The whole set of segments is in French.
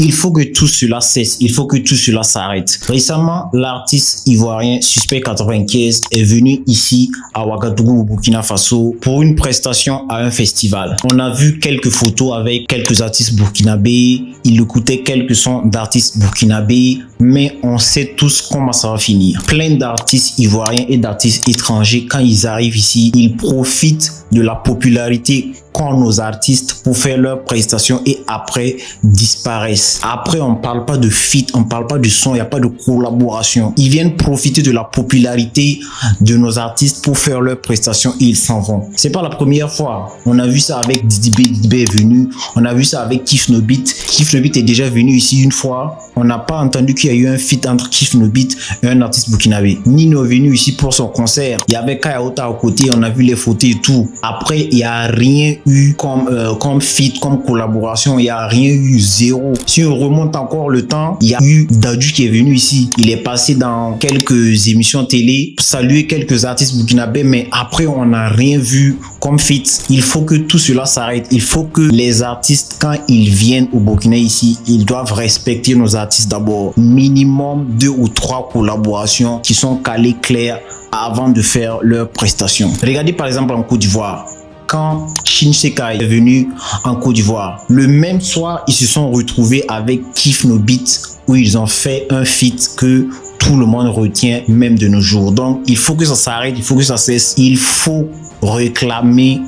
Il faut que tout cela cesse, il faut que tout cela s'arrête. Récemment, l'artiste ivoirien Suspect 95 est venu ici à Ouagadougou, au Burkina Faso, pour une prestation à un festival. On a vu quelques photos avec quelques artistes burkinabés, il écoutait quelques sons d'artistes burkinabés, mais on sait tous comment ça va finir. Plein d'artistes ivoiriens et d'artistes étrangers, quand ils arrivent ici, ils profitent de la popularité qu'ont nos artistes pour faire leurs prestations et après disparaissent. Après, on parle pas de feat, on parle pas de son, il n'y a pas de collaboration. Ils viennent profiter de la popularité de nos artistes pour faire leurs prestations et ils s'en vont. C'est pas la première fois. On a vu ça avec Didibé est venu. On a vu ça avec Kif No Beat. Kif No Beat est déjà venu ici une fois. On n'a pas entendu qu'il y a eu un feat entre Kif No Beat et un artiste burkinabé. Nino est venu ici pour son concert. Il y avait Kaya Ota à côté. On a vu les photos et tout. Après, il n'y a rien eu comme feat, comme collaboration. Il n'y a rien eu, zéro. Si on remonte encore le temps, il y a eu Dadju qui est venu ici. Il est passé dans quelques émissions télé, saluer quelques artistes burkinabés, mais après, on n'a rien vu comme feat. Il faut que tout cela s'arrête. Il faut que les artistes, quand ils viennent au Burkina ici, ils doivent respecter nos artistes d'abord. Minimum 2 ou 3 collaborations qui sont calées claires avant de faire leurs prestations. Regardez par exemple en Côte d'Ivoire. Quand Shinsekai est venu en Côte d'Ivoire, le même soir, ils se sont retrouvés avec Kif No Beat où ils ont fait un feat que tout le monde retient même de nos jours. Donc, il faut que ça s'arrête, il faut que ça cesse. Il faut réclamer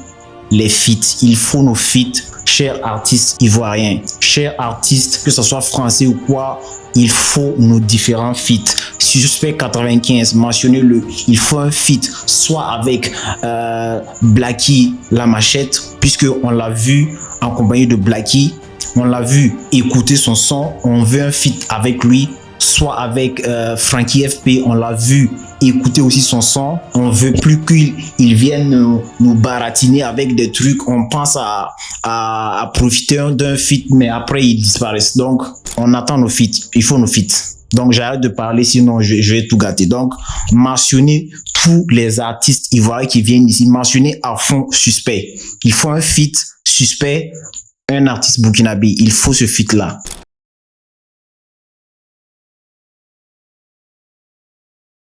les feats. Il faut nos feats, chers artistes ivoiriens, chers artistes, que ce soit français ou quoi, il faut nos différents feats. Suspect 95, mentionnez-le. Il faut un feat, soit avec Blacky La Machette, puisque on l'a vu en compagnie de Blacky, on l'a vu écouter son son, on veut un feat avec lui, soit avec Frankie FP, on l'a vu écouter aussi son son, on veut plus qu'il vienne nous baratiner avec des trucs, on pense à profiter d'un feat, mais après ils disparaissent. Donc on attend nos feats, il faut nos feats. Donc j'arrête de parler, sinon je vais tout gâter. Donc mentionnez tous les artistes ivoiriens qui viennent ici, mentionnez à fond Suspect. Il faut un feat Suspect, un artiste burkinabé, il faut ce feat là.